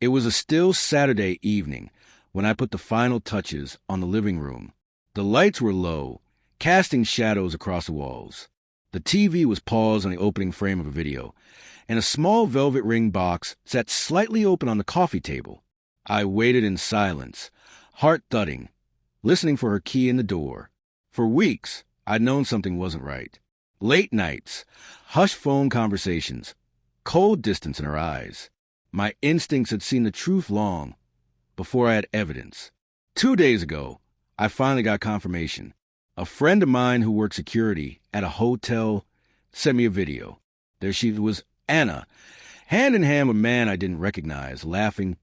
It was a still Saturday evening when I put the final touches on the living room. The lights were low, casting shadows across the walls. The TV was paused on the opening frame of a video, and a small velvet ring box sat slightly open on the coffee table. I waited in silence, heart thudding, listening for her key in the door. For weeks, I'd known something wasn't right. Late nights, hushed phone conversations, cold distance in her eyes. My instincts had seen the truth long before I had evidence. 2 days ago, I finally got confirmation. A friend of mine who worked security at a hotel sent me a video. There she was, Anna, hand in hand with a man I didn't recognize, laughing,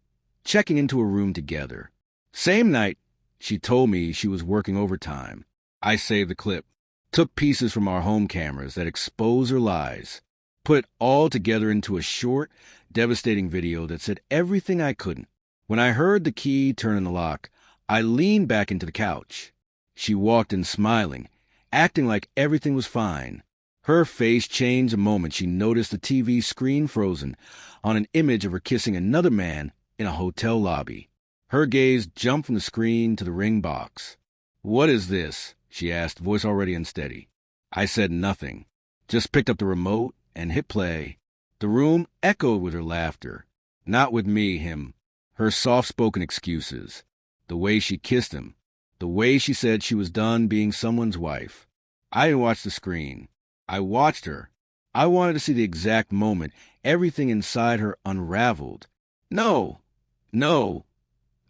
checking into a room together. Same night, she told me she was working overtime. I saved the clip, took pieces from our home cameras that expose her lies, put it all together into a short, devastating video that said everything I couldn't. When I heard the key turn in the lock, I leaned back into the couch. She walked in smiling, acting like everything was fine. Her face changed the moment she noticed the TV screen frozen on an image of her kissing another man in a hotel lobby. Her gaze jumped from the screen to the ring box. "What is this?" she asked, voice already unsteady. I said nothing, just picked up the remote and hit play. The room echoed with her laughter. Not with me, him. Her soft-spoken excuses. The way she kissed him. The way she said she was done being someone's wife. I didn't watch the screen. I watched her. I wanted to see the exact moment everything inside her unraveled. No.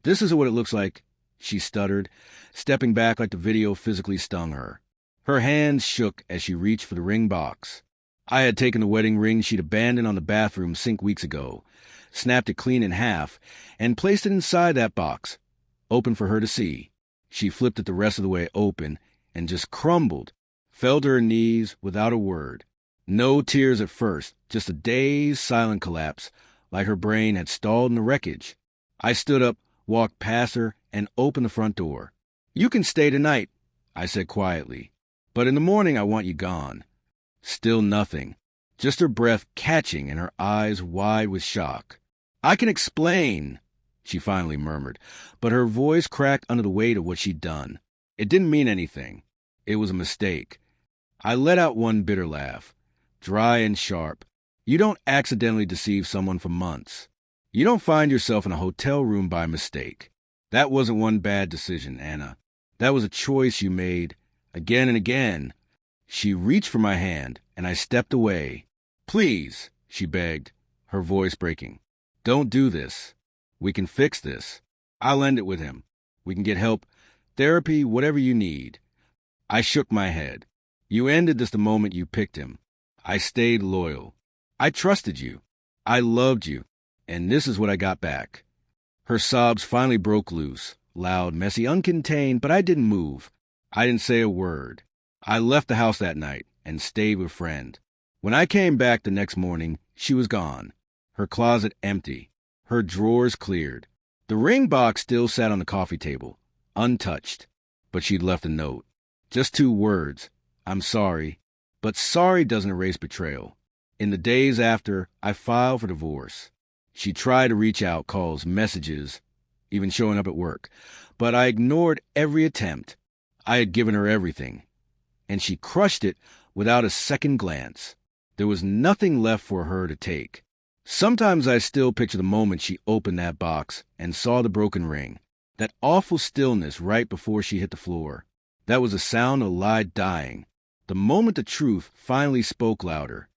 This isn't what it looks like, she stuttered, stepping back like the video physically stung her. Her hands shook as she reached for the ring box. I had taken the wedding ring she'd abandoned on the bathroom sink weeks ago, snapped it clean in half, and placed it inside that box, open for her to see. She flipped it the rest of the way open and just crumbled, fell to her knees without a word. No tears at first, just a dazed, silent collapse, like her brain had stalled in the wreckage. I stood up, walked past her, and opened the front door. "You can stay tonight," I said quietly, "but in the morning I want you gone." Still nothing, just her breath catching and her eyes wide with shock. "I can explain," she finally murmured, but her voice cracked under the weight of what she'd done. It didn't mean anything. It was a mistake. I let out one bitter laugh, dry and sharp. You don't accidentally deceive someone for months. You don't find yourself in a hotel room by mistake. That wasn't one bad decision, Anna. That was a choice you made again and again. She reached for my hand, and I stepped away. "Please," she begged, her voice breaking. "Don't do this. We can fix this. I'll end it with him. We can get help, therapy, whatever you need." I shook my head. "You ended this the moment you picked him. I stayed loyal. I trusted you. I loved you. And this is what I got back." Her sobs finally broke loose, loud, messy, uncontained, but I didn't move. I didn't say a word. I left the house that night and stayed with a friend. When I came back the next morning, she was gone. Her closet empty. Her drawers cleared. The ring box still sat on the coffee table, untouched. But she'd left a note. Just 2 words. "I'm sorry." But sorry doesn't erase betrayal. In the days after, I filed for divorce. She tried to reach out, calls, messages, even showing up at work. But I ignored every attempt. I had given her everything. And she crushed it without a second glance. There was nothing left for her to take. Sometimes I still picture the moment she opened that box and saw the broken ring. That awful stillness right before she hit the floor. That was the sound of a lie dying. The moment the truth finally spoke louder.